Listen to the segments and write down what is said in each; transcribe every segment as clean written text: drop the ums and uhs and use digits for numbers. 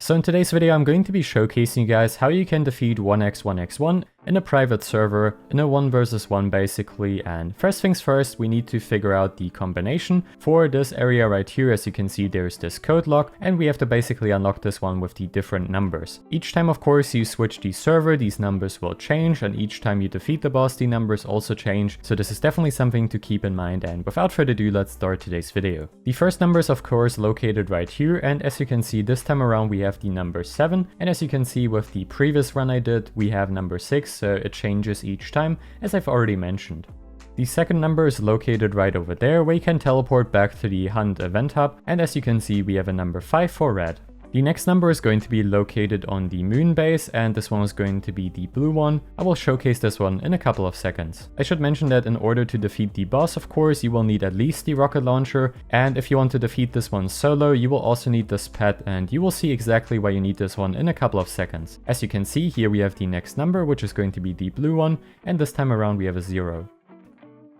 So in today's video I'm going to be showcasing you guys how you can defeat 1x1x1 in a private server in a 1 versus 1 basically. And first things first, we need to figure out the combination for this area right here. As you can see, there's this code lock and we have to basically unlock this one with the different numbers. Each time of course you switch the server, these numbers will change, and each time you defeat the boss the numbers also change. So this is definitely something to keep in mind, and without further ado, let's start today's video. The first number is of course located right here, and as you can see this time around we have the number 7, and as you can see with the previous run I did we have number 6, so it changes each time, as I've already mentioned. The second number is located right over there, where you can teleport back to the Hunt event hub, and as you can see we have a number 5 for red. The next number is going to be located on the moon base, and this one is going to be the blue one. I will showcase this one in a couple of seconds. I should mention that in order to defeat the boss, of course, you will need at least the rocket launcher, and if you want to defeat this one solo, you will also need this pet, and you will see exactly why you need this one in a couple of seconds. As you can see, here we have the next number, which is going to be the blue one, and this time around we have a 0.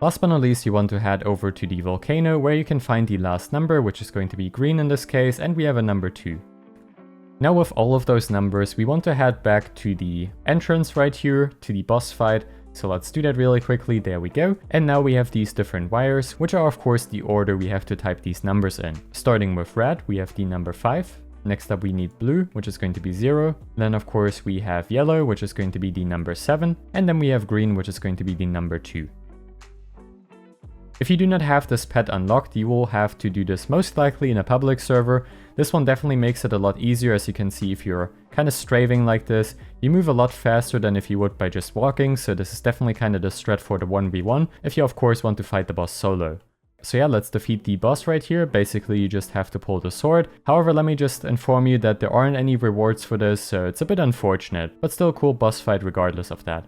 Last but not least, you want to head over to the volcano, where you can find the last number, which is going to be green in this case, and we have a number 2. Now with all of those numbers, we want to head back to the entrance right here, to the boss fight. So let's do that really quickly, there we go. And now we have these different wires, which are of course the order we have to type these numbers in. Starting with red, we have the number 5. Next up we need blue, which is going to be 0. Then of course we have yellow, which is going to be the number 7. And then we have green, which is going to be the number 2. If you do not have this pet unlocked, you will have to do this most likely in a public server. This one definitely makes it a lot easier. As you can see, if you're kind of strafing like this, you move a lot faster than if you would by just walking, so this is definitely kind of the strat for the 1v1, if you of course want to fight the boss solo. So yeah, let's defeat the boss right here. Basically, you just have to pull the sword. However, let me just inform you that there aren't any rewards for this, so it's a bit unfortunate, but still a cool boss fight regardless of that.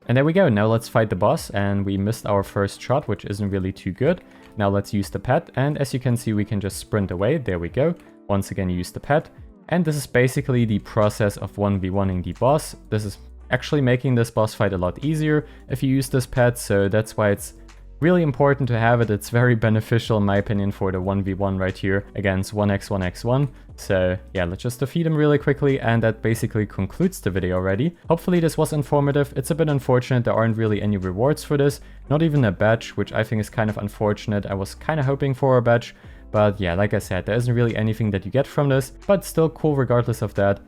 And there we go, now let's fight the boss, and we missed our first shot, which isn't really too good. Now let's use the pet, and as you can see we can just sprint away, there we go. Once again use the pet, and this is basically the process of 1v1ing the boss. This is actually making this boss fight a lot easier if you use this pet, so that's why it's really important to have it. It's very beneficial in my opinion for the 1v1 right here against 1x1x1. So yeah, let's just defeat him really quickly, and that basically concludes the video already. Hopefully this was informative. It's a bit unfortunate there aren't really any rewards for this, not even a badge, which I think is kind of unfortunate. I was kind of hoping for a badge, but yeah, like I said, there isn't really anything that you get from this, but still cool regardless of that.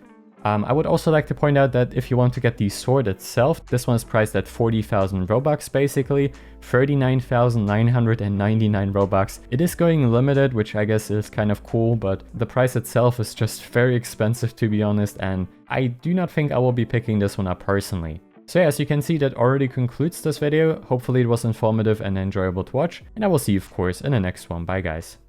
I would also like to point out that if you want to get the sword itself, this one is priced at 40,000 Robux basically, 39,999 Robux. It is going limited, which I guess is kind of cool, but the price itself is just very expensive to be honest, and I do not think I will be picking this one up personally. So yeah, as you can see, that already concludes this video. Hopefully it was informative and enjoyable to watch, and I will see you of course in the next one. Bye guys.